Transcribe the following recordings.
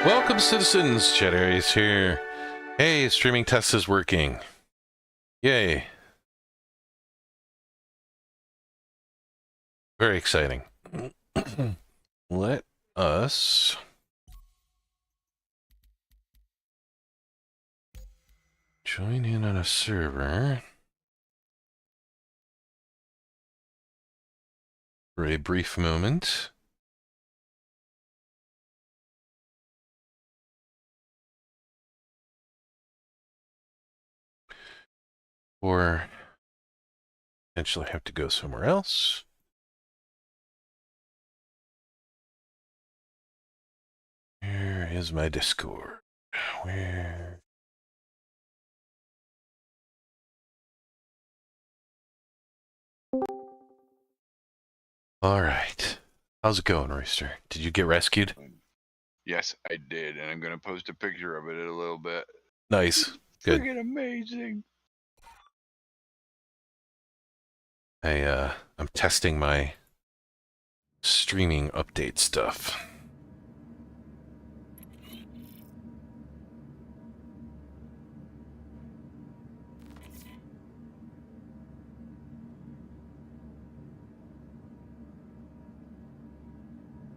Welcome, citizens. Chat Aries here. Hey, streaming test is working. Yay. Very exciting. Let us join in on a server for a brief moment. Or potentially have to go somewhere else. Where is my Discord? Where? All right. How's it going, Rooster? Did you get rescued? Yes, I did, and I'm going to post a picture of it in a little bit. Nice. Good. Freaking amazing. I'm testing my streaming update stuff.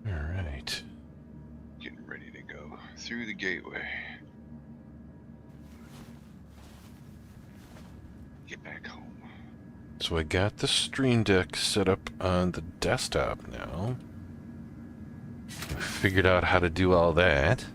All right. Getting ready to go through the gateway. Get back home. So I got the Stream Deck set up on the desktop now. I figured out how to do all that.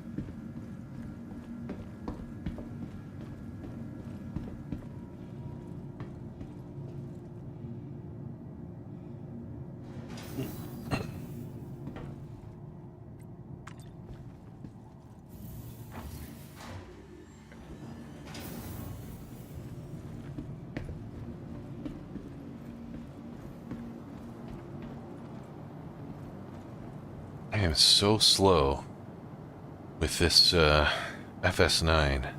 I am so slow with this FS9.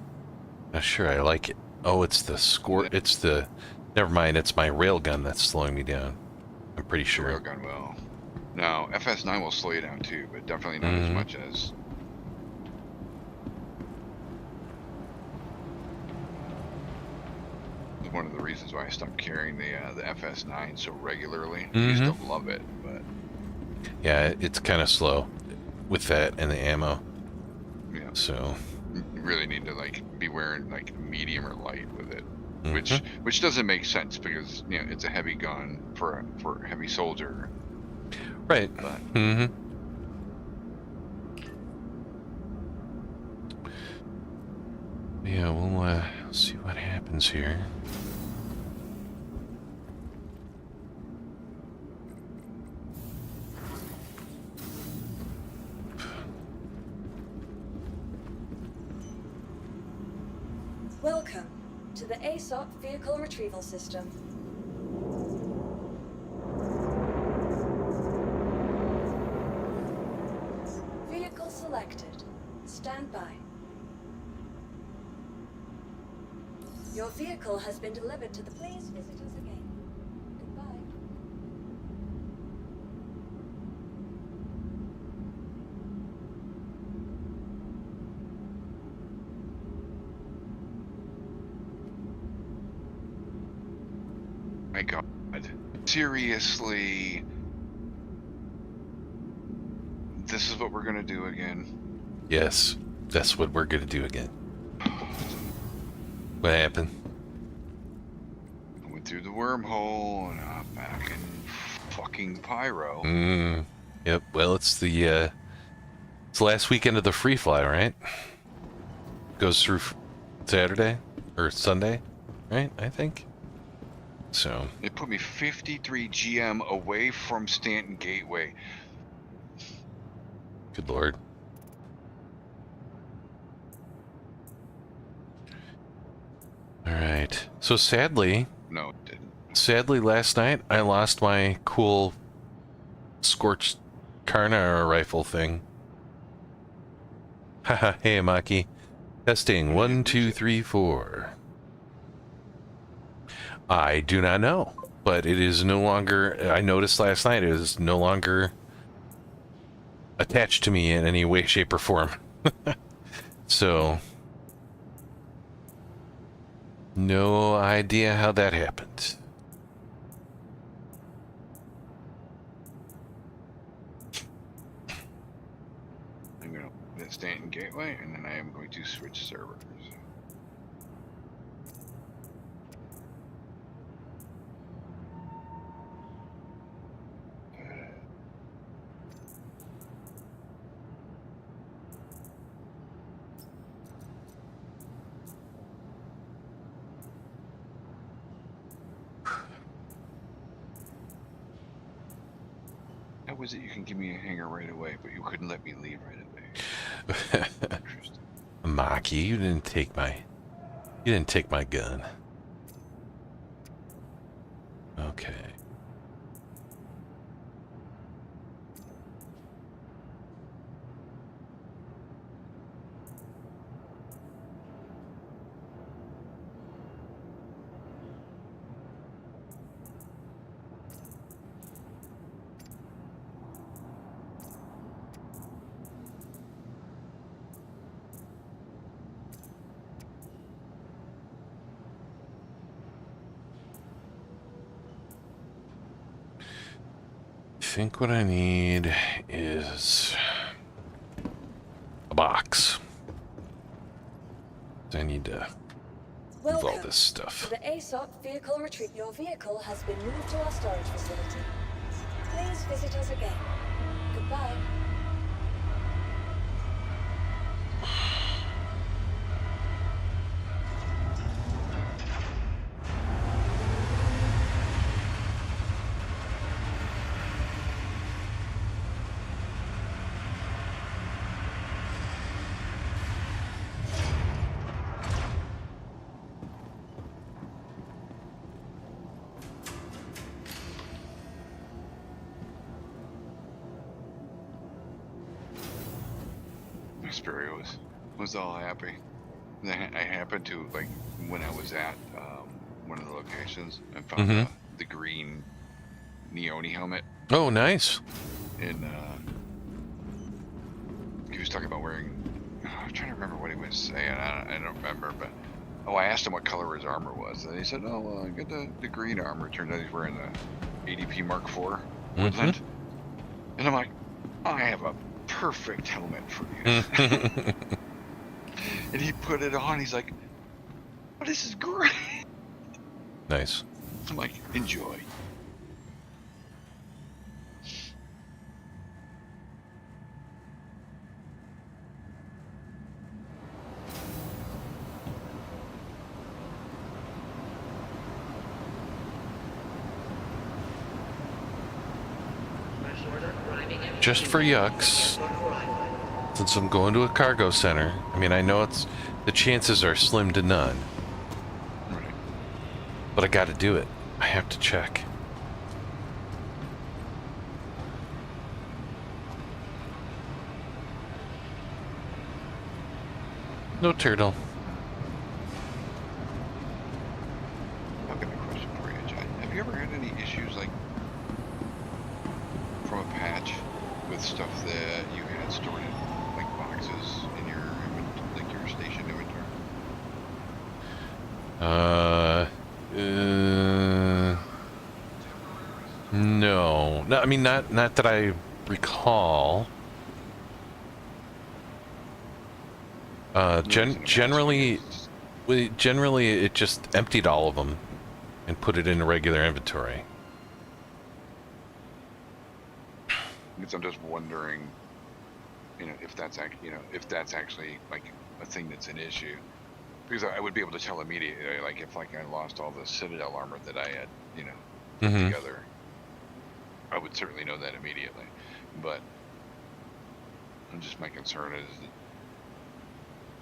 Not sure I like it. Oh, it's the score. It's the. Never mind. It's my railgun that's slowing me down. I'm pretty sure. Railgun will. No, FS9 will slow you down too, but definitely not as much as. One of the reasons why I stopped carrying the FS9 so regularly. I used to love it, but. Yeah, it's kind of slow with that and the ammo. Yeah. So You really need to be wearing medium or light with it, which doesn't make sense because it's a heavy gun for a heavy soldier. Right. But yeah, we'll see what happens here. Welcome to the ASOP Vehicle Retrieval System. Vehicle selected. Stand by. Your vehicle has been delivered to the... Please visit us again. Goodbye. my God, seriously, this is what we're gonna do again. Yes, that's what we're gonna do again. What happened? I went through the wormhole and I'm back in fucking Pyro. Yep. Well, it's the last weekend of the free fly, right? Goes through Saturday or Sunday, right? I think. So It put me 53 GM away from Stanton Gateway. good lord. All right. So sadly, No, it didn't. Sadly, last night I lost my cool scorched Karna rifle thing. Haha, hey Maki. Testing 1, 2, 3, 4. I do not know, but it is no longer, I noticed last night, it is no longer attached to me in any way, shape, or form. So, no idea how that happened. I'm going to hit Stanton Gateway, and then I am going to switch servers. How was it you can give me a hanger right away, but you couldn't let me leave right away? Interesting. Maki, you didn't take my gun. Okay. I think what I need is a box. I need to move all Welcome this stuff. to the ASOP vehicle retreat. Your vehicle has been moved to our storage facility. Please visit us again. Goodbye. Spirit was all happy. And then I happened to, like, when I was at one of the locations, I found the green Neone helmet. Oh, nice. And he was talking about wearing, I'm trying to remember what he was saying. I don't remember, but I asked him what color his armor was, and he said, "Oh, get the green armor." Turns out he's wearing the ADP Mark IV Woodland. And I'm like, I have a perfect helmet for you. And he put it on. He's like, "Oh, this is great." Nice. I'm like, enjoy. Just for yucks, since I'm going to a cargo center, I mean, I know the chances are slim to none, Right. but I gotta do it. I have to check. No turtle. I've got a question for you, John. Have you ever had any issues, like, from a patch with stuff that you had stored in, like, boxes in your like your station inventory? No. No, I mean, not that I recall. Generally it just emptied all of them and put it in a regular inventory. Because I'm just wondering, if that's actually like a thing that's an issue. Because I would be able to tell immediately, like, if like I lost all the Citadel armor that I had, put together, I would certainly know that immediately. But my concern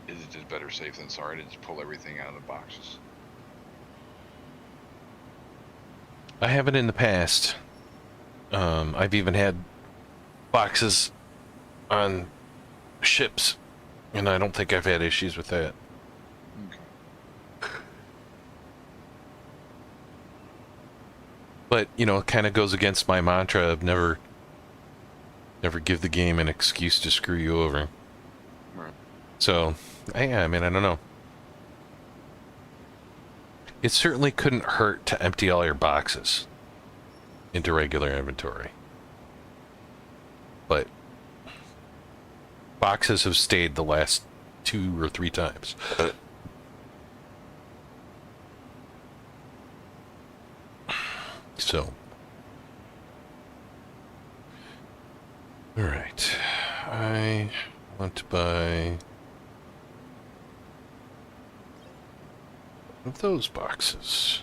is it just better safe than sorry to just pull everything out of the boxes? I haven't in the past. I've even had boxes on ships, and I don't think I've had issues with that. Okay. But, it kind of goes against my mantra of never give the game an excuse to screw you over. Right. So, yeah, I mean, I don't know. It certainly couldn't hurt to empty all your boxes into regular inventory. But boxes have stayed the last 2 or 3 times. So, all right. I want to buy one of those boxes.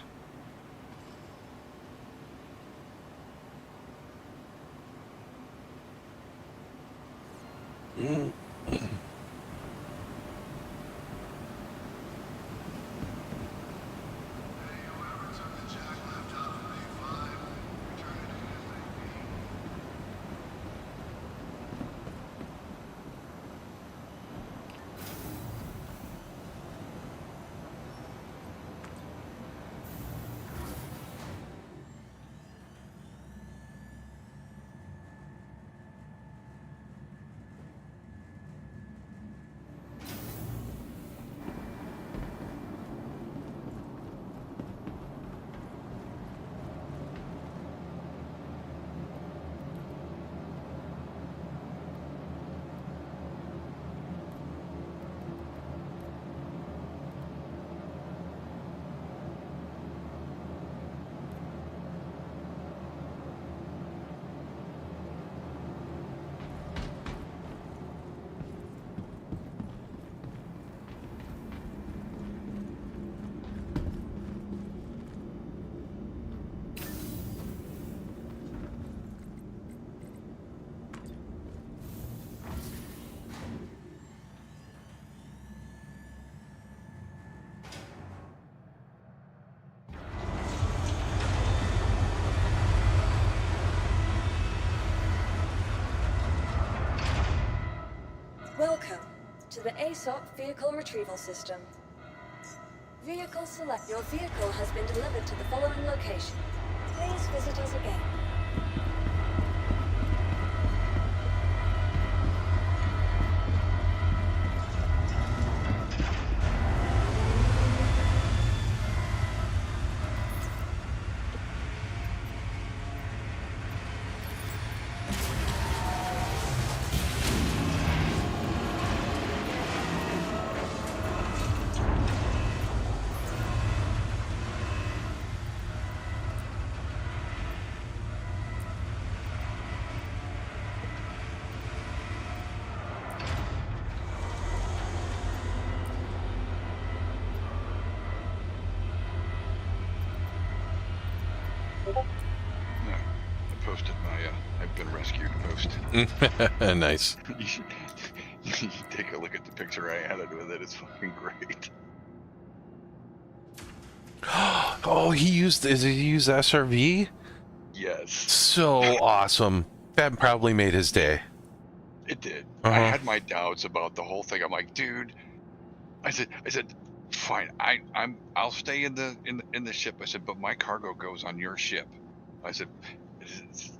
Welcome to the ASOP Vehicle Retrieval System. Vehicle select. Your vehicle has been delivered to the following location. Please visit us again. No, I posted my I've been rescued post. Nice. you should take a look at the picture I added with it. It's fucking great. Oh, he used SRV? Yes, So awesome. That probably made his day. it did. Uh-huh. I had my doubts about the whole thing. I'm like, dude. I said, fine. I'll stay in the ship. I said, but my cargo goes on your ship. I said,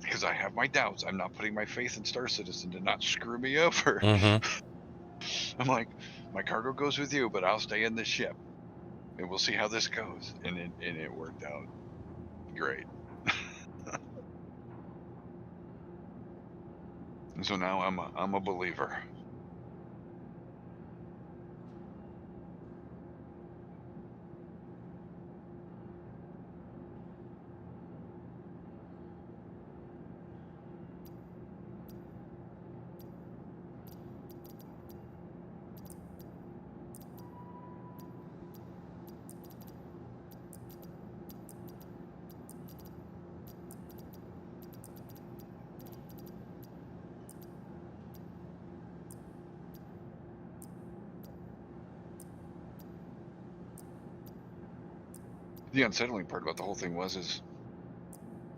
because I have my doubts. I'm not putting my faith in Star Citizen to not screw me over. I'm like, my cargo goes with you, but I'll stay in the ship, and we'll see how this goes. And it worked out great. And so now I'm a believer. The unsettling part about the whole thing is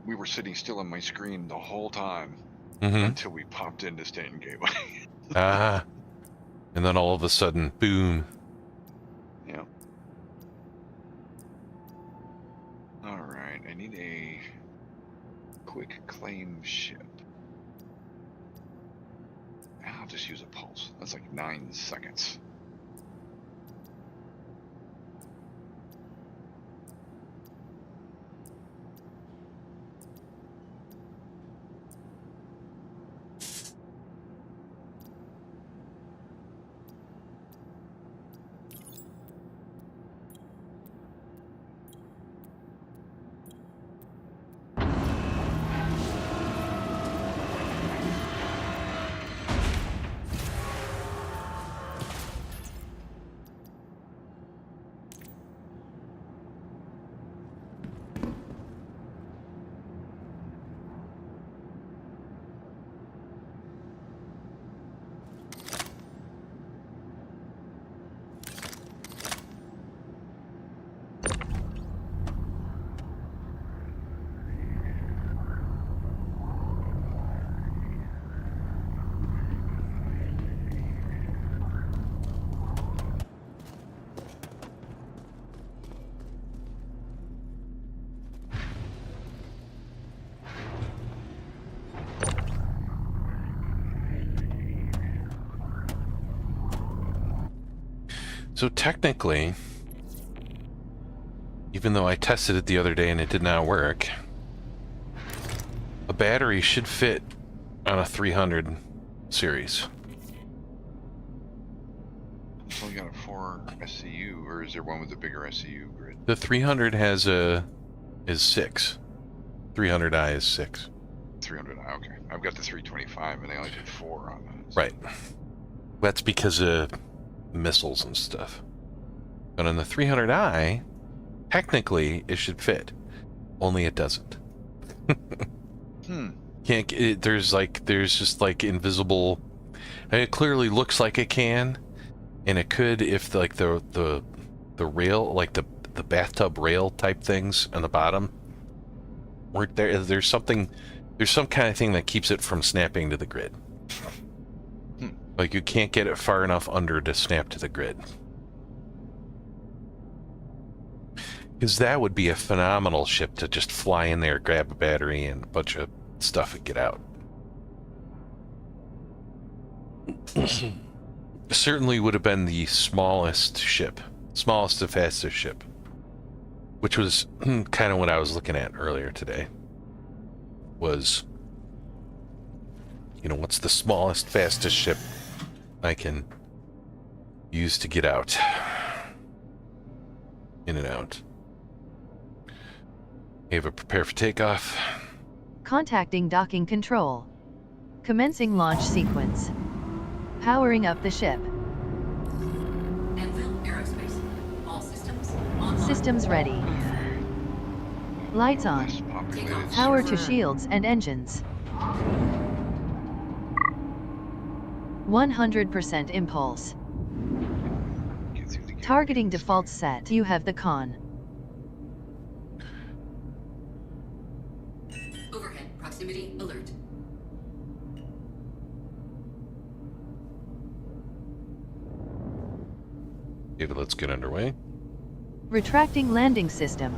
we were sitting still on my screen the whole time until we popped into Stanton Gateway. And then all of a sudden, boom. Yeah. All right, I need a quick claim ship. I'll just use a pulse. That's like 9 seconds. So technically, even though I tested it the other day and it did not work, a battery should fit on a 300 series. So we got a 4 SCU, or is there one with a bigger SCU grid? The 300 is 6. 300i is 6. 300. Okay, I've got the 325, and they only did 4 on that. Right. That's because of missiles and stuff. But on the 300i, technically it should fit, only it doesn't. Can't. There's just like invisible. I mean, it clearly looks like it can, and it could if like the rail, like the bathtub rail type things on the bottom weren't there. There's some kind of thing that keeps it from snapping to the grid. Like you can't get it far enough under to snap to the grid. Because that would be a phenomenal ship to just fly in there, grab a battery and a bunch of stuff and get out. Certainly would have been the smallest and fastest ship. Which was kind of what I was looking at earlier today. Was, what's the smallest, fastest ship I can use to get out? In and out. Ava, prepare for takeoff. Contacting docking control. Commencing launch sequence. Powering up the ship. Anvil Aerospace. All systems online. Systems ready. Lights on. Less populated Power to server. shields and engines. 100% impulse. Get through the gate. Targeting default set. You have the con. Overhead proximity alert. Ava, let's get underway. Retracting landing system.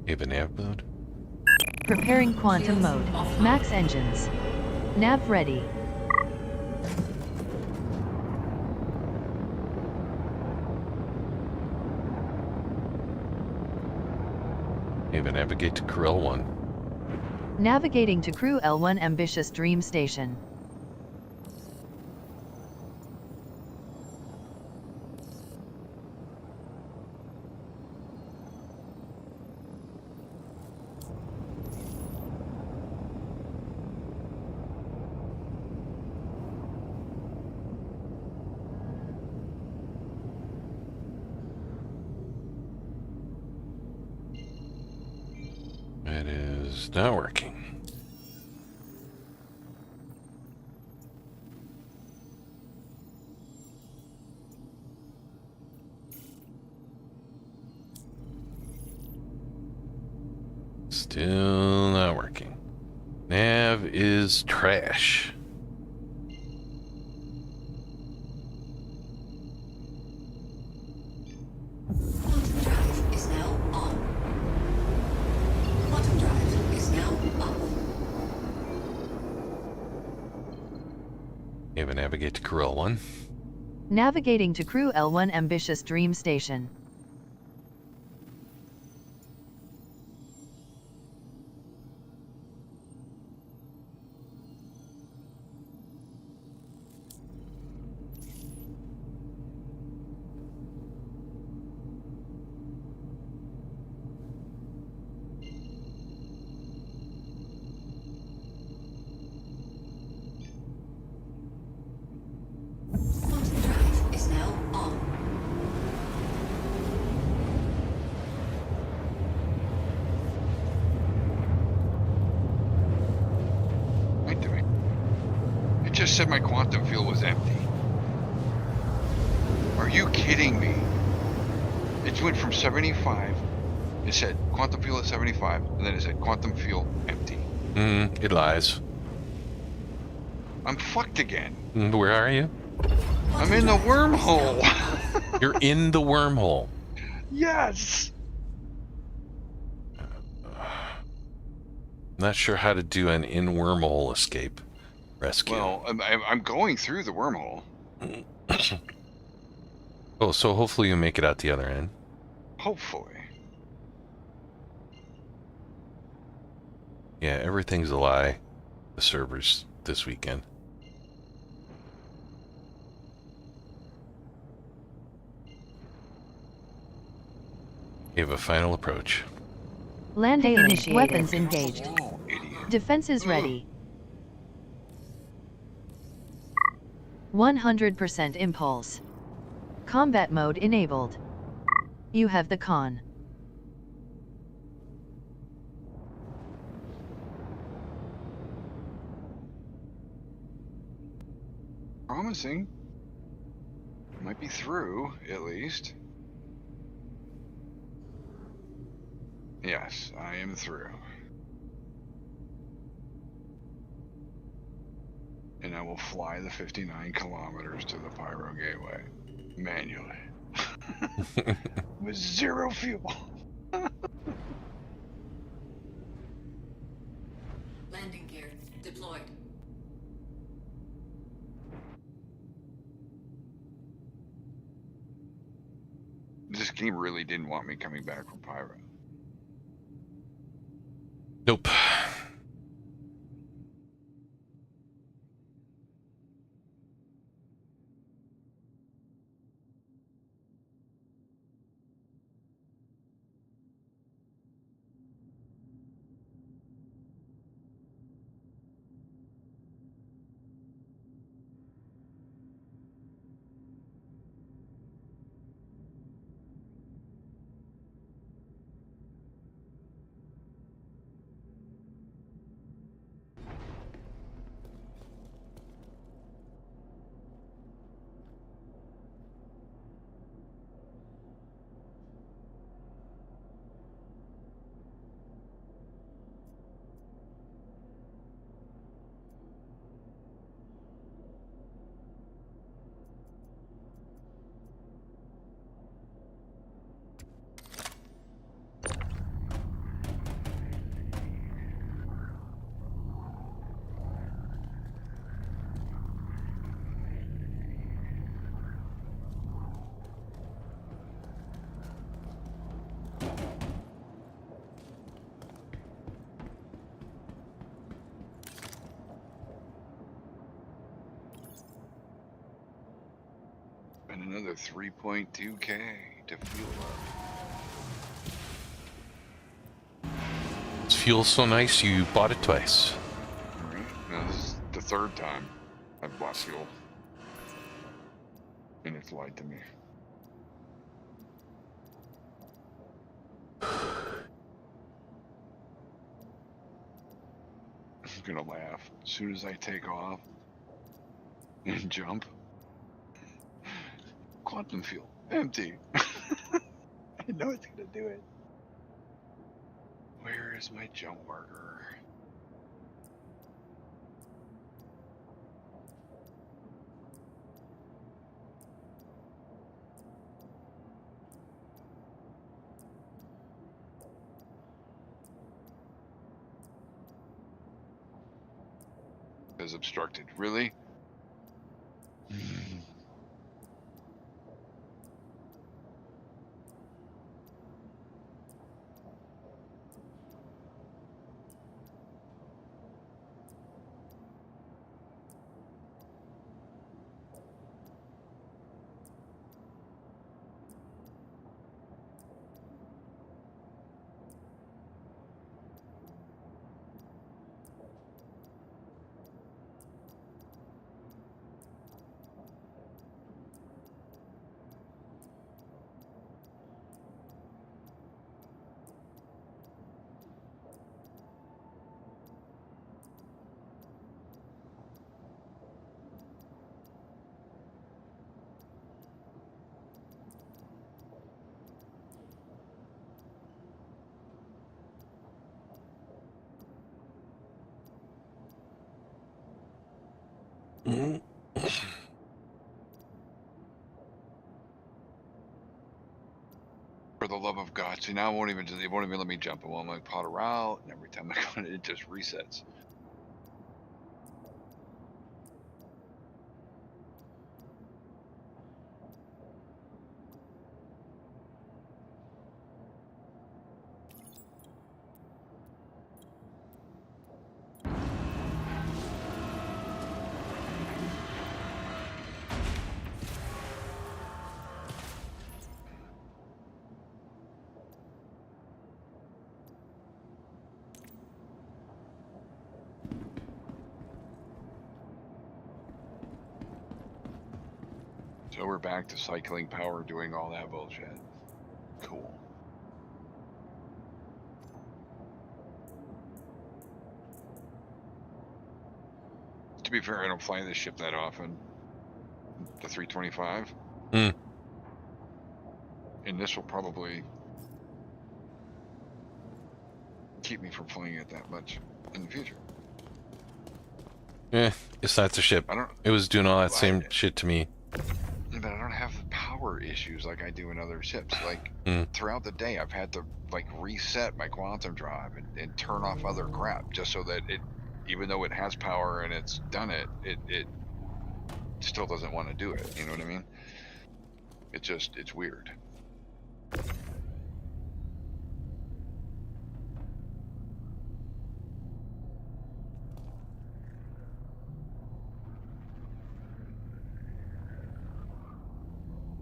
Ava, nav mode. Preparing quantum mode. Max engines. Nav ready. Ava, navigate to Crew L1. Navigating to Crew L1 Ambitious Dream Station. It is not working. Still not working. Nav is trash. Quantum drive is now on. Quantum drive is now up. Ava, navigate to Crew L1. Navigating to Crew L1 Ambitious Dream Station. Quantum drive is now on. Wait a minute. It just said my quantum field was empty. Are you kidding me? It went from 75. It said quantum field is 75, and then it said quantum field empty. It lies. I'm fucked again. Where are you? I'm in the wormhole. You're in the wormhole. Yes. not sure how to do an in-wormhole escape rescue. Well, I'm going through the wormhole. Oh, so hopefully you make it out the other end. Hopefully. Yeah, everything's a lie. The servers this weekend. You have a final approach. Landing initiated. Weapons engaged. Oh, idiot. Defenses Ugh. ready. 100% impulse. Combat mode enabled. You have the con. Promising. Might be through, at least. Yes, I am through. And I will fly the 59 kilometers to the Pyro Gateway. Manually. With 0 fuel. Landing gear deployed. This game really didn't want me coming back from Pyro. Nope. And another 3.2K to fuel up. This fuel's so nice you bought it twice. Alright, now this is the 3rd time I've bought fuel. And it's lied to me. I'm gonna laugh as soon as I take off and jump. Quantum fuel empty. I know it's gonna do it. Where is my jump marker? Is obstructed. Really? For the love of God. See, now it won't even let me jump. It won't let me pot a route. And every time I go in, it just resets. So we're back to cycling power, doing all that bullshit. Cool. To be fair, I don't fly this ship that often. The 325. Hmm. And this will probably keep me from flying it that much in the future. It's not the ship. I don't. It was doing all that same shit to me. But I don't have the power issues like I do in other ships. Like Hmm. throughout the day, I've had to like reset my quantum drive and turn off other crap just so that it, even though it has power and it's done it, it still doesn't want to do it. You know what I mean? It's weird.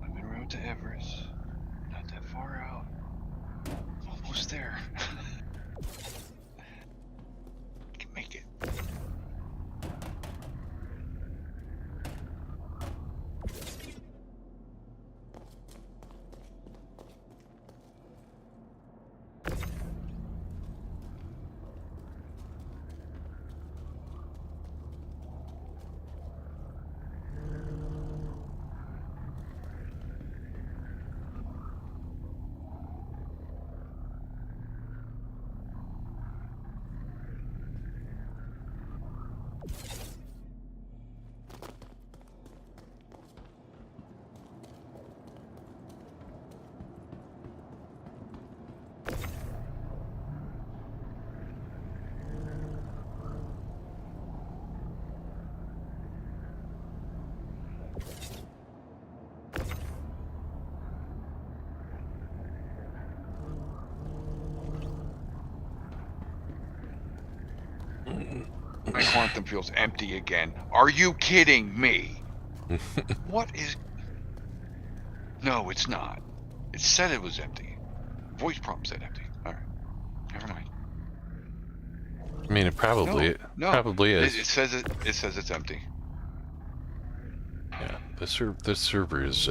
I'm en route to Everest. Not that far out. Almost there. Can make it. My quantum feels empty again. Are you kidding me? What is... No, it's not. It said it was empty. Voice prompt said empty. Alright. Never mind. I mean, it probably probably is. It says it's empty. Yeah, the server is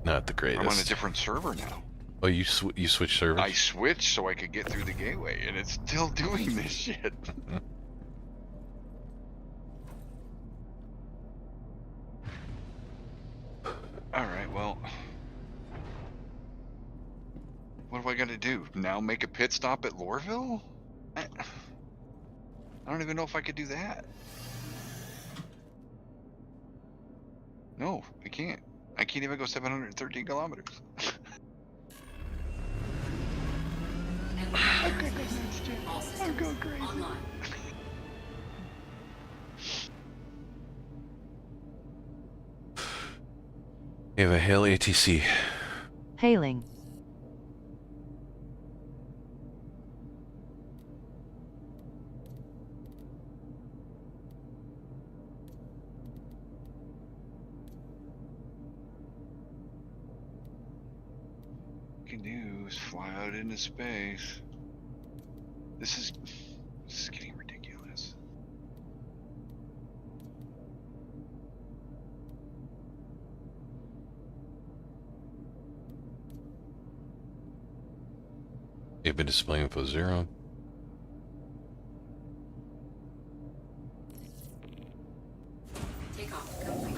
not the greatest. I'm on a different server now. Oh, you switched servers? I switched so I could get through the gateway, and it's still doing this shit. Alright, well... What do I gotta do? Now make a pit stop at Lorville? I don't even know if I could do that. No, I can't. I can't even go 713 kilometers. All systems I'm going crazy. online. We have a hail ATC. Hailing. Can do is fly out into space. This is getting ridiculous. They've been displaying info 0. Takeoff complete.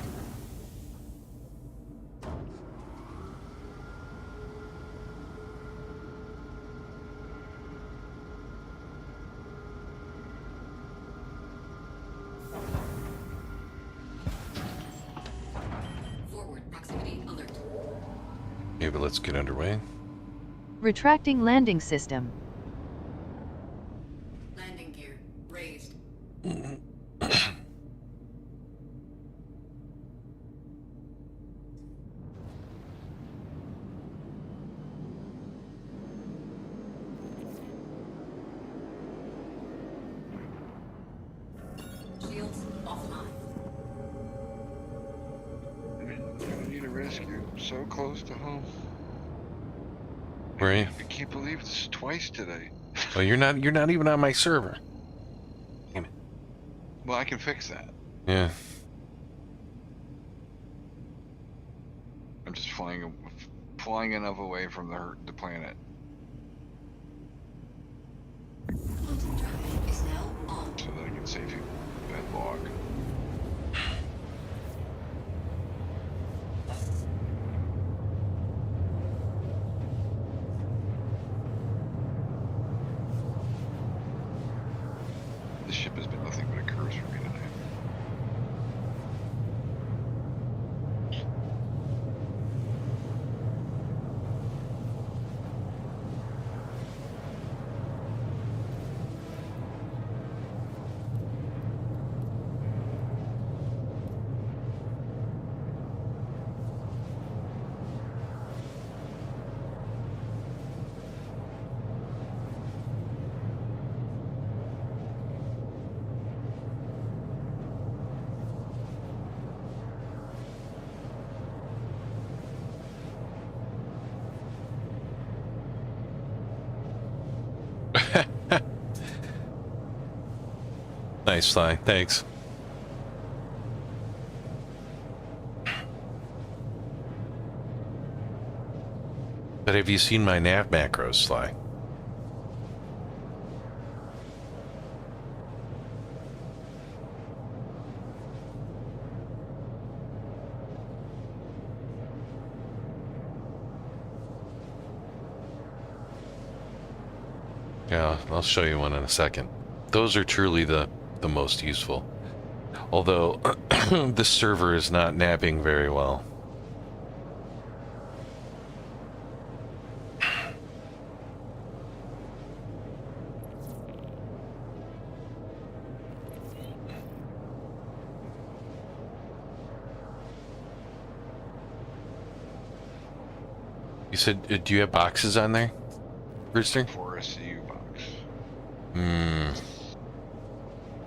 Forward proximity alert. Okay, but let's get underway. Retracting landing system. Landing gear raised. Shields offline. I need a rescue. So close to home. Where are you? I can't believe this twice today. Well, you're not even on my server. Damn it. Well, I can fix that. Yeah. I'm just flying enough away from the planet. Quantum traffic is now on. So that I can save you that log. This ship has been nothing but a curse for me tonight. Nice, Sly. Thanks. But have you seen my nav macros, Sly? Yeah, I'll show you one in a second. Those are truly the most useful. Although, this server is not nabbing very well. You said, do you have boxes on there, Brewster? 4SCU box.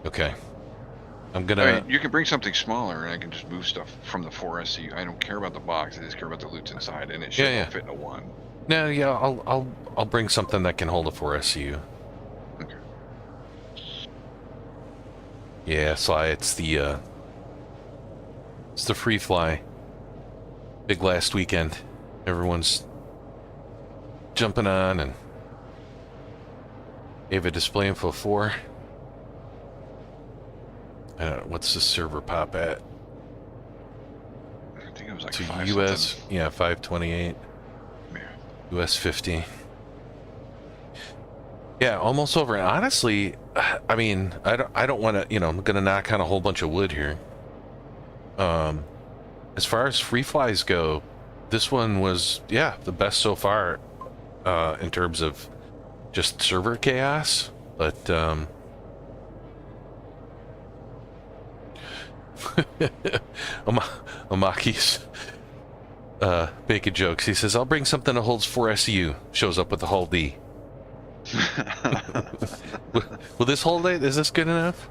Okay. I'm gonna... I mean, you can bring something smaller and I can just move stuff from the 4SCU. I don't care about the box, I just care about the loot inside, and it should all fit in a 1. No, yeah, I'll bring something that can hold a 4SCU. Okay. Yeah, Sly, it's the free fly. Big last weekend. Everyone's jumping on, and gave a display info 4. I don't know, what's the server pop at? I think it was like To 5 US, something. yeah, 528. Yeah. US 50. Yeah, almost over. And honestly, I mean, I don't want to, you know, I'm gonna knock on a whole bunch of wood here. As far as free flies go, this one was, yeah, the best so far, in terms of just server chaos. But Amaki's making jokes. He says, "I'll bring something that holds 4 SU." Shows up with the hull D. Will this hold it? Is this good enough?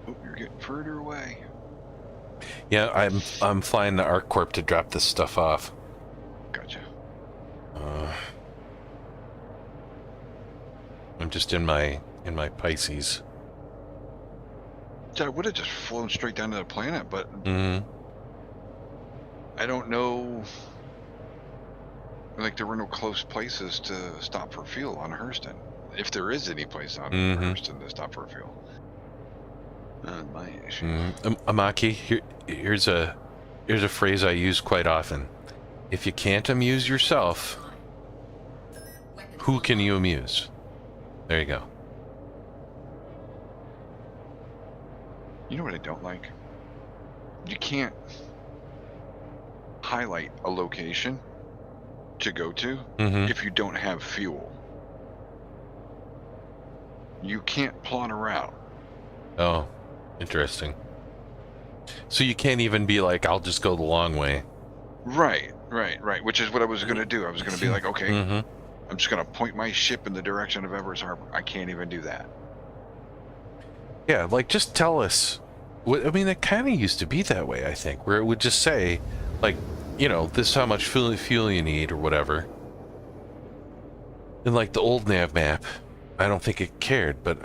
Oh, you're getting further away. Yeah, I'm flying the ArcCorp to drop this stuff off. Gotcha. I'm just in my Pisces. So I would have just flown straight down to the planet, but Mm-hmm. I don't know. Like, there were no close places to stop for fuel on Hurston. If there is any place on Hurston to stop for fuel. My issue. Amaki, here's a phrase I use quite often. If you can't amuse yourself, who can you amuse? There you go. You know what I don't like? You can't highlight a location to go to if you don't have fuel. You can't plot a route. Oh, interesting. So you can't even be like, I'll just go the long way. Right. Which is what I was going to do. I was going to be like, okay, I'm just going to point my ship in the direction of Everest Harbor. I can't even do that. Yeah, like, just tell us. I mean, it kind of used to be that way, I think, where it would just say, like, you know, this is how much fuel you need, or whatever. And, like, the old nav map, I don't think it cared, but...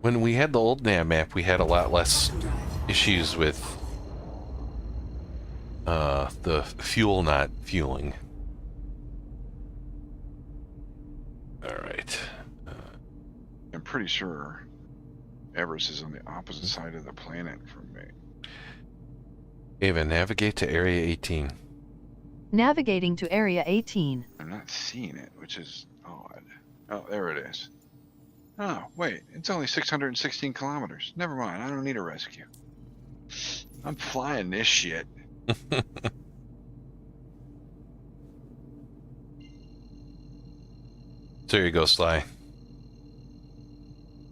when we had the old nav map, we had a lot less issues with the fuel not fueling. Alright. I'm pretty sure Everest is on the opposite side of the planet from me. Ava, navigate to Area 18. Navigating to Area 18. I'm not seeing it, which is odd. Oh, there it is. Oh, wait, it's only 616 kilometers. Never mind, I don't need a rescue. I'm flying this shit. There you go, Sly.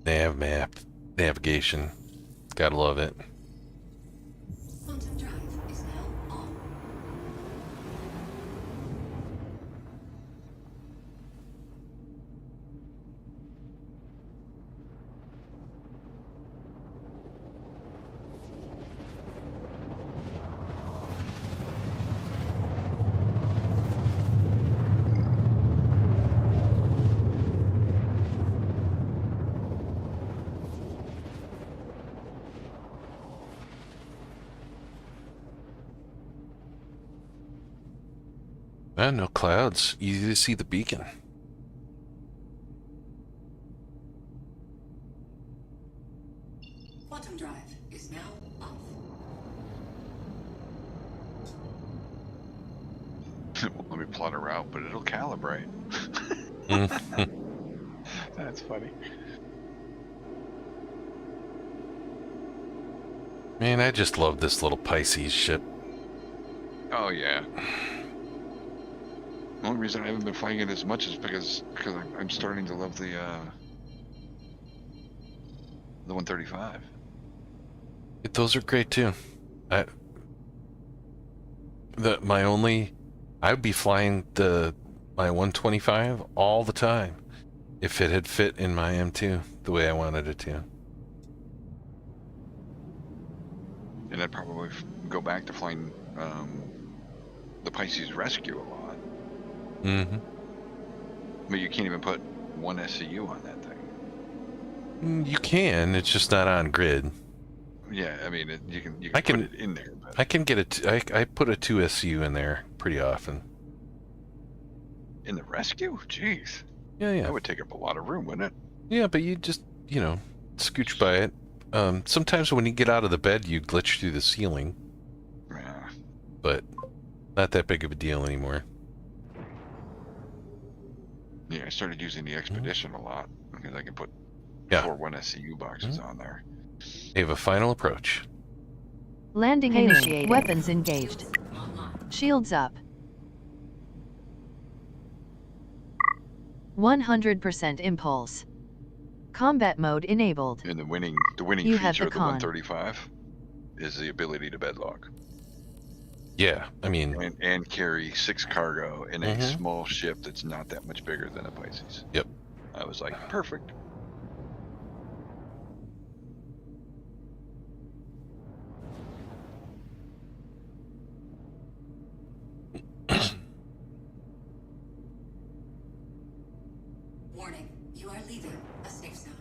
Nav map. Navigation. Gotta love it. Quantum drive is now on. No clouds. Easy to see the beacon. Quantum drive is now off. Let me plot a route, but it'll calibrate. That's funny. Man, I just love this little Pisces ship. Oh, yeah. The only reason I haven't been flying it as much is because I'm starting to love the 135. Those are great too. I'd be flying my 125 all the time if it had fit in my M2 the way I wanted it to. And I'd probably go back to flying the Pisces Rescue a lot. But you can't even put one SCU on that thing. You can. It's just not on grid. Yeah, I mean, you can I can put it in there. But I can get it. I put a 2 SCU in there pretty often. in the Rescue? Jeez. Yeah. That would take up a lot of room, wouldn't it? Yeah, but you just, scooch by it. Sometimes when you get out of the bed, you glitch through the ceiling. Yeah. But not that big of a deal anymore. Yeah, I started using the Expedition a lot because I can put 4 1SCU boxes on there. They have a final approach. Landing initiated. Weapons engaged. Shields up. 100% impulse. Combat mode enabled. And the winning You have feature the of the con. 135 is the ability to bedlock. Yeah, I mean... And carry 6 cargo in a small ship that's not that much bigger than a Pisces. Yep. I was like, perfect. Warning, you are leaving a safe zone.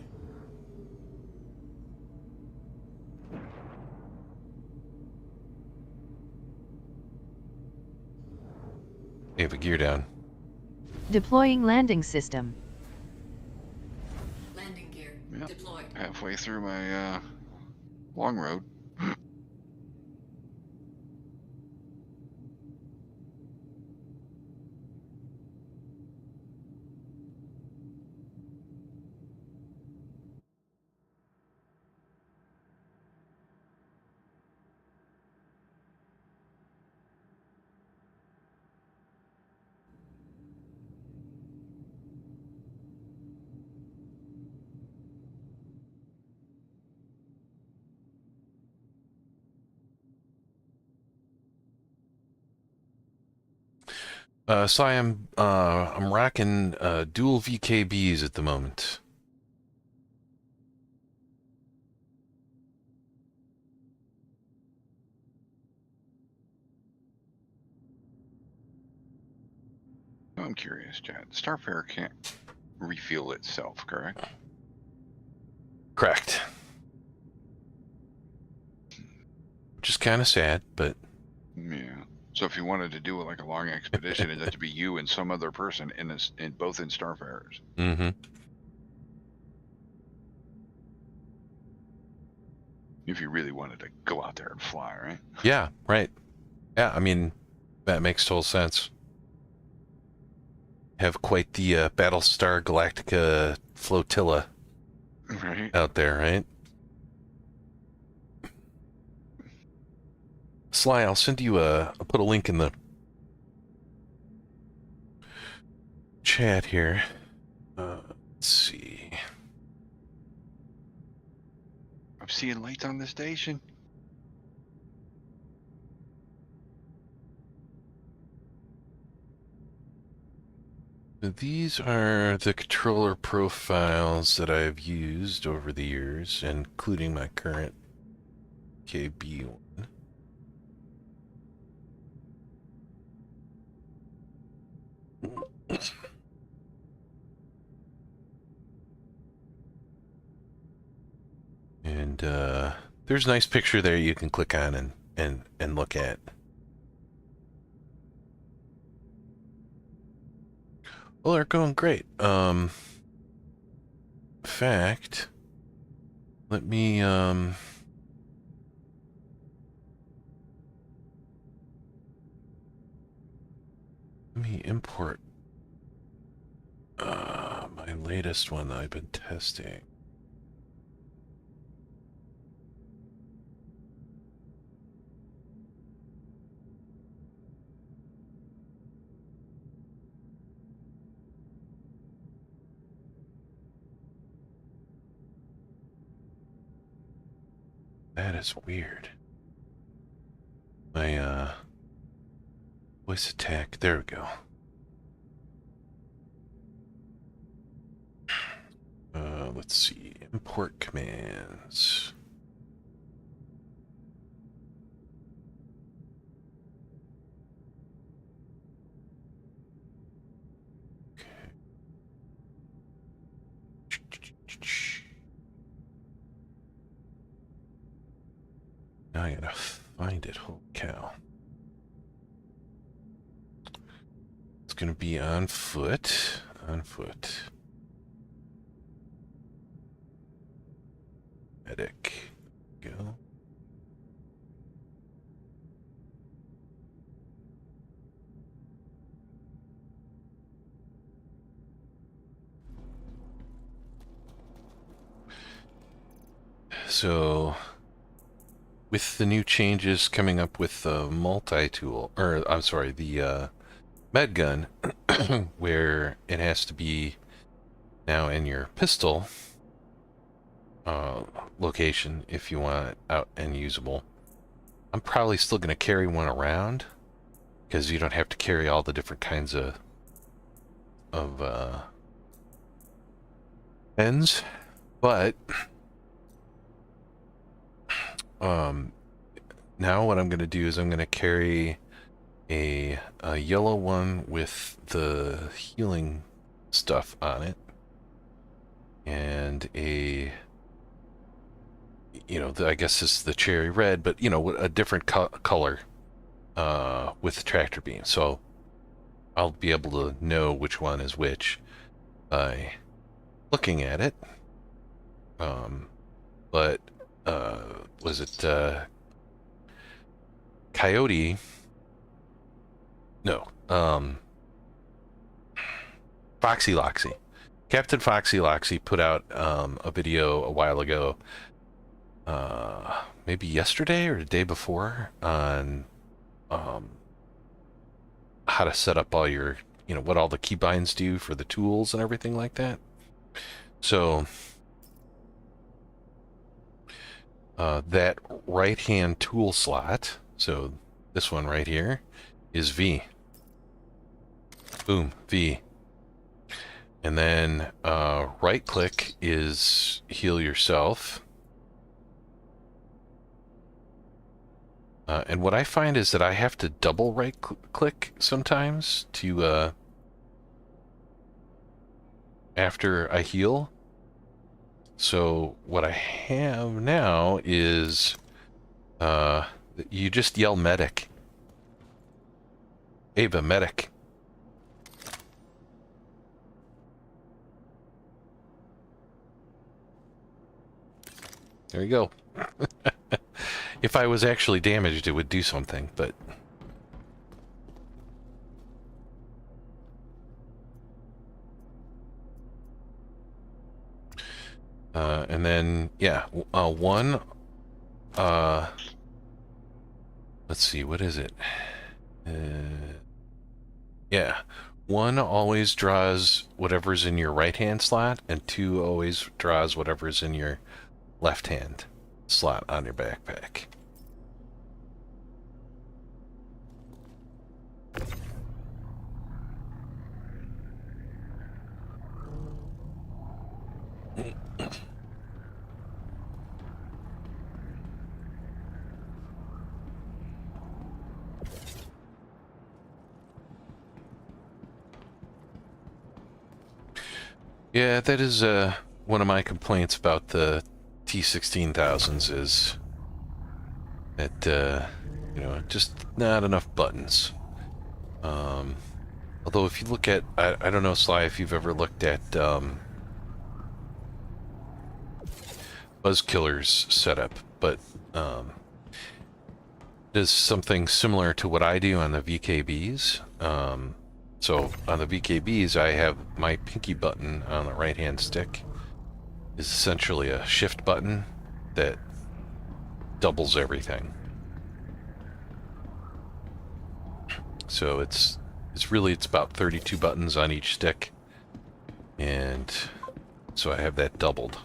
They have a gear down. Deploying landing system. Landing gear Yep. deployed. Halfway through my long road. So I'm rocking dual VKBs at the moment. I'm curious, Chad. Starfare can't refuel itself, correct? Correct. Which is kind of sad, but Yeah. So if you wanted to do like a long expedition, it'd have to be you and some other person in this, in both in Starfares. mm-hmm. If you really wanted to go out there and fly, right? Yeah, right. Yeah, I mean, that makes total sense. Have quite the Battlestar Galactica flotilla Right. out there, right? Sly, I'll send you I'll put a link in the chat here. Let's see. I'm seeing lights on the station. These are the controller profiles that I've used over the years, including my current KB one. And there's a nice picture there you can click on and look at. Well, they're going great. In fact, let me import my latest one that I've been testing. That is weird. My VoiceAttack, there we go. Let's see, import commands. Okay. Now I gotta find it, holy cow. It's gonna be on foot, Medic, go. So, with the new changes coming up with the multi-tool, or I'm sorry, the med gun, where it has to be now in your pistol location if you want it out and usable. I'm probably still going to carry one around because you don't have to carry all the different kinds of pens, but now what I'm going to do is I'm going to carry a yellow one with the healing stuff on it, and a, I guess it's the cherry red, but a different color with the tractor beam. So I'll be able to know which one is which by looking at it. But was it Coyote? No. Foxy Loxy. Captain Foxy Loxy put out a video a while ago, maybe yesterday or the day before, on how to set up all your, what all the keybinds do for the tools and everything like that. So that right-hand tool slot, so this one right here, is V. Boom, V. And then right click is heal yourself. And what I find is that I have to double right click sometimes to after I heal. So what I have now is you just yell medic. Ava, medic. There you go. If I was actually damaged, it would do something, but... and then, yeah, one... let's see, what is it? Yeah. 1 always draws whatever's in your right-hand slot, and 2 always draws whatever's in your left-hand slot on your backpack. Yeah, that is one of my complaints about the T16000s is that you know, just not enough buttons. Although if you look at, I don't know, Sly, if you've ever looked at Buzzkiller's setup, but it is something similar to what I do on the VKBs. So on the VKBs, I have my pinky button on the right-hand stick is essentially a shift button that doubles everything. So it's about 32 buttons on each stick, and so I have that doubled.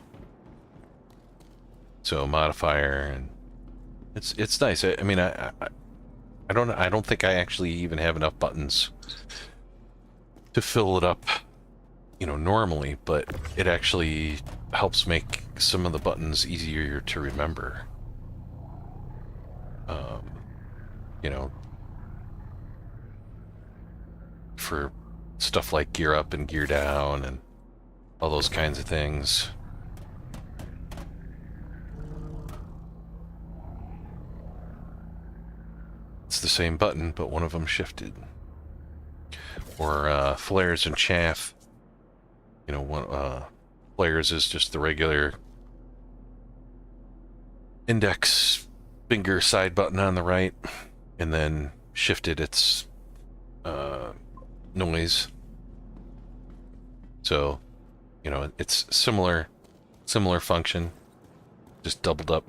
So modifier, and it's nice. I mean, I don't think I actually even have enough buttons to fill it up, you know, normally, but it actually helps make some of the buttons easier to remember. You know, for stuff like gear up and gear down and all those kinds of things. It's the same button, but one of them shifted. Or flares and chaff. You know, flares is just the regular index finger side button on the right, and then shifted its noise. So, you know, it's similar function, just doubled up.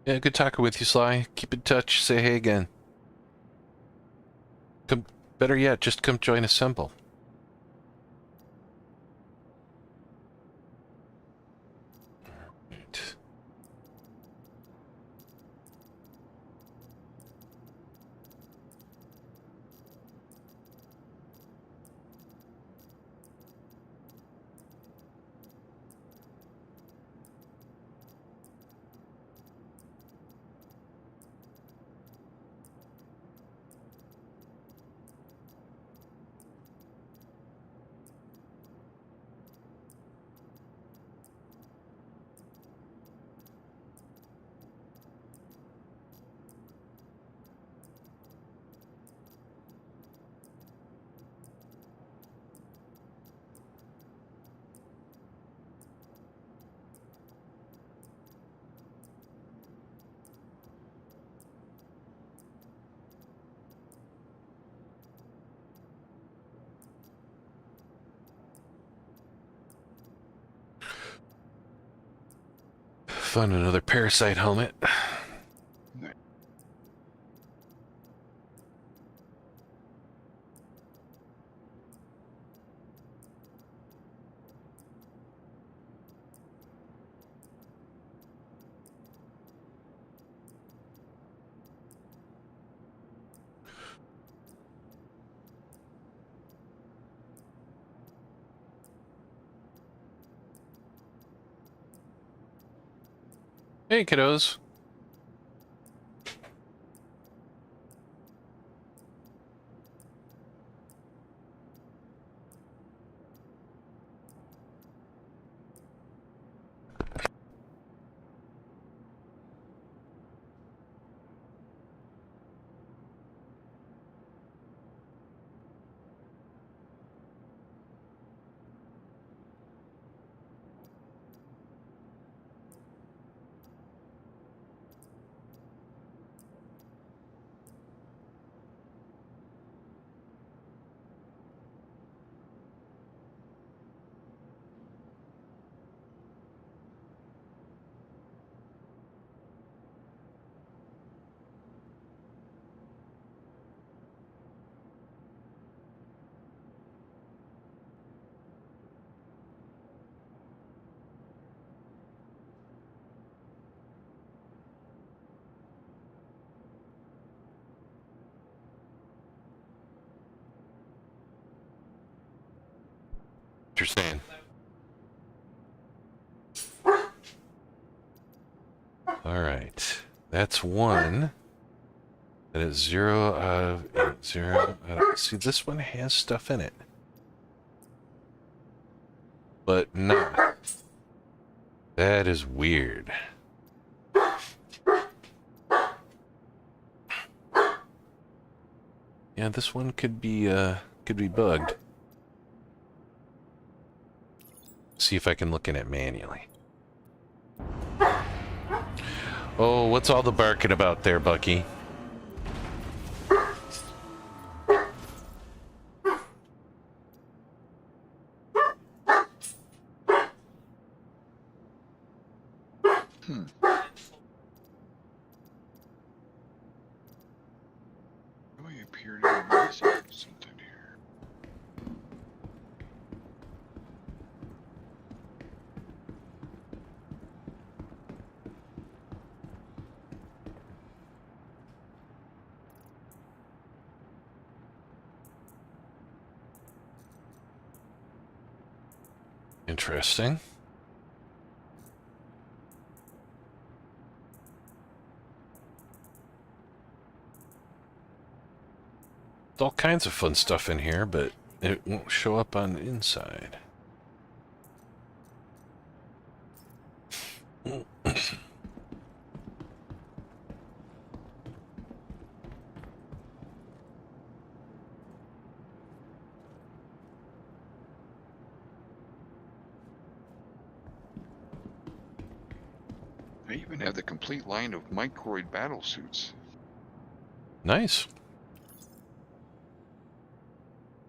Yeah, good talking with you, Sly. Keep in touch. Say hey again. Come, better yet, just come join Assemble. Right. Found another parasite helmet. Hey, kiddos. What you're saying? All right, that's one. That is 0 out of 8. 0 out of... See, this one has stuff in it, but not. That is weird. Yeah, this one could be bugged. See if I can look in it manually. Oh, what's all the barking about there, Bucky? Do I appear to be missing something here? Interesting. All kinds of fun stuff in here, but it won't show up on the inside. I even have the complete line of microid battle suits. Nice.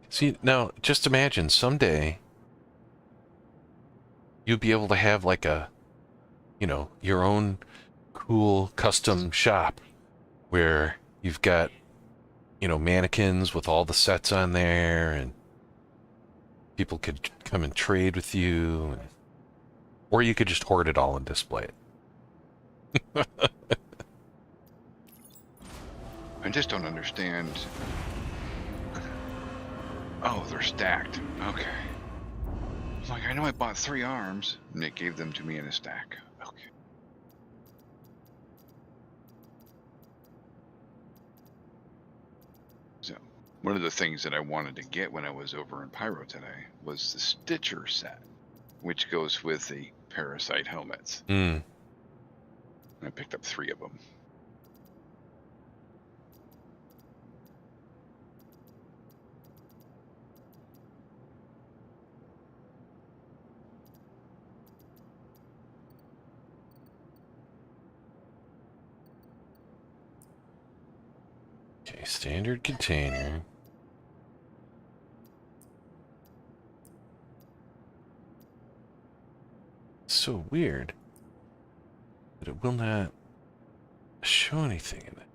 See, now, just imagine someday you'll be able to have like a, you know, your own cool custom shop where you've got, you know, mannequins with all the sets on there, and people could come and trade with you, and, or you could just hoard it all and display it. I just don't understand. Oh, they're stacked. Okay. I'm like, I know I bought 3 arms. Nick gave them to me in a stack. Okay. So, one of the things that I wanted to get when I was over in Pyro today was the Stitcher set, which goes with the Parasite helmets. Mm. I picked up 3 of them. Okay, standard container. So weird. it will not show anything in it.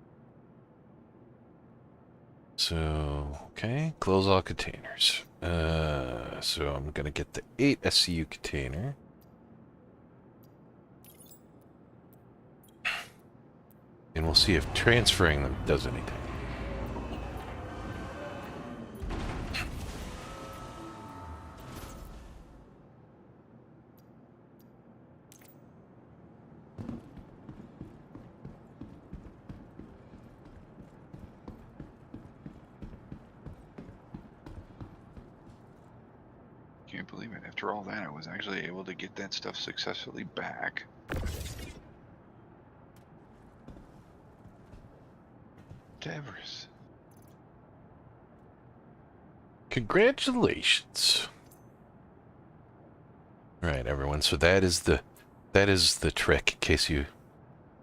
So, okay, close all containers. So I'm gonna get the 8 SCU container. And we'll see if transferring them does anything. Can't believe it. After all that, I was actually able to get that stuff successfully back. Devers. Congratulations. All right, everyone. So that is the trick, in case you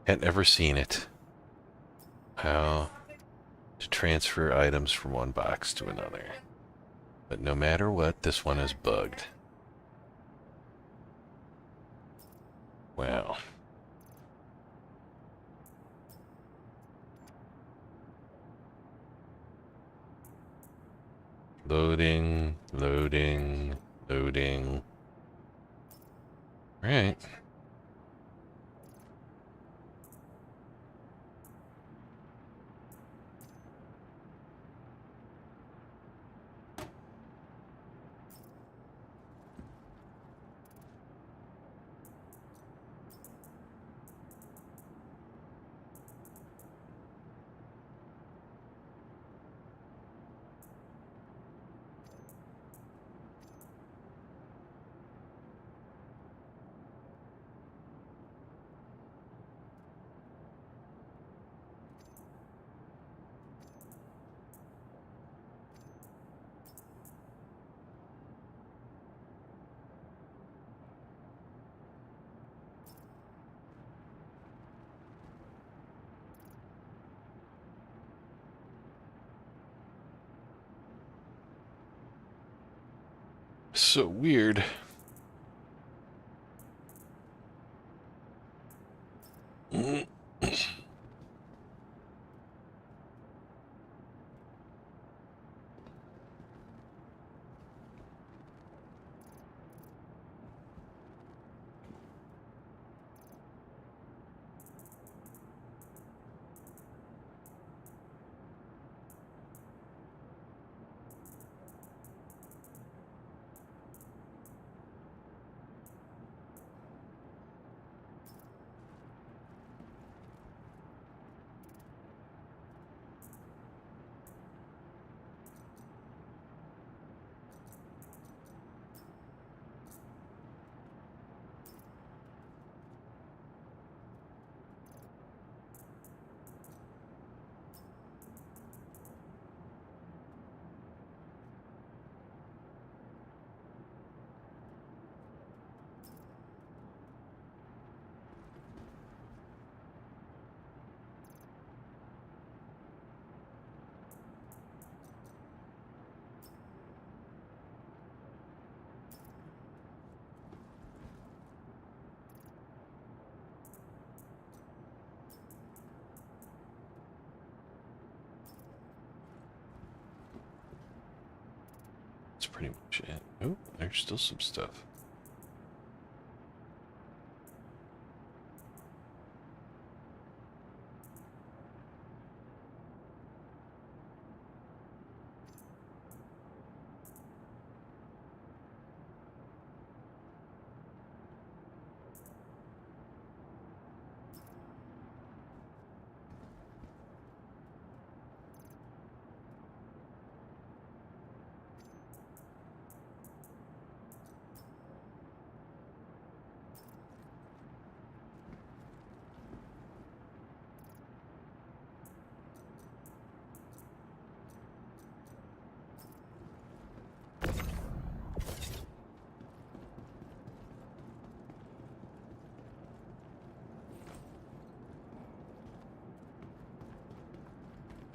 hadn't ever seen it. How to transfer items from one box to another. But no matter what, this one is bugged. Wow. Loading, loading, loading. All right. So weird. That's pretty much it. Oh, there's still some stuff.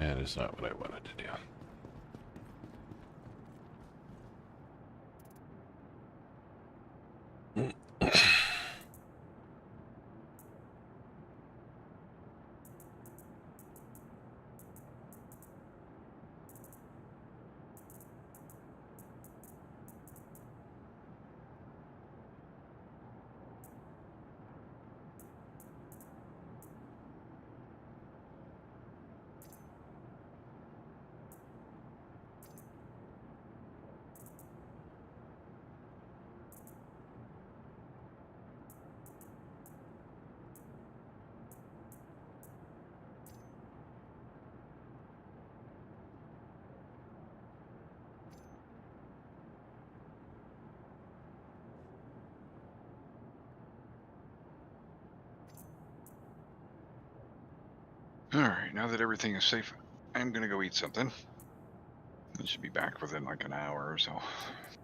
That is not what I wanted to do. All right, now that everything is safe, I'm gonna go eat something. I should be back within like an hour or so. All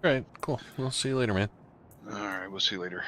right, cool. We'll see you later, man. All right, we'll see you later.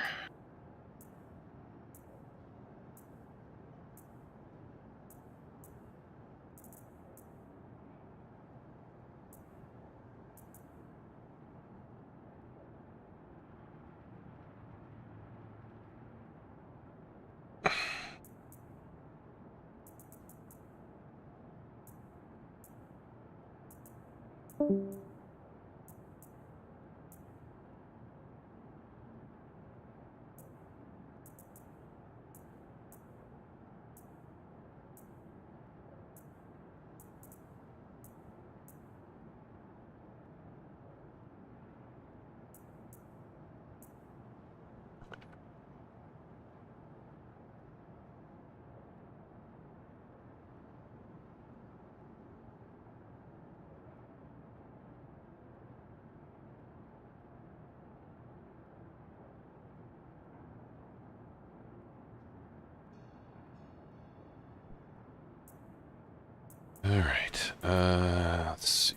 All right. Let's see.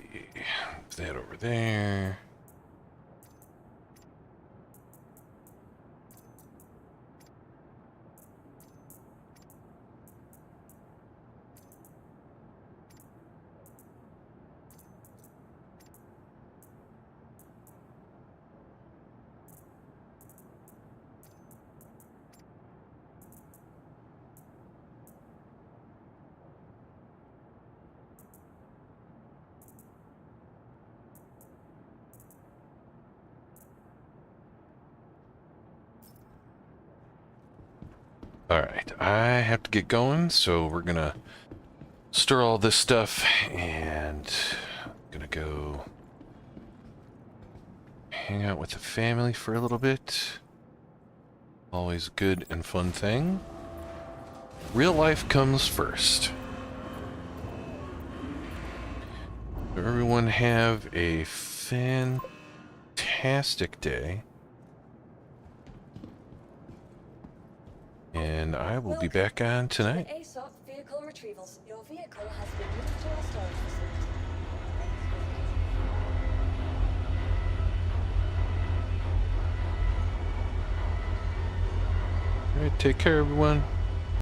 Put that over there. All right. I have to get going, so we're gonna stir all this stuff and gonna go hang out with the family for a little bit. Always a good and fun thing. Real life comes first. So everyone have a fantastic day. And I will be back on tonight. To the ASOP vehicle retrievals. Your vehicle has been moved to our storage facility. All right, take care, everyone.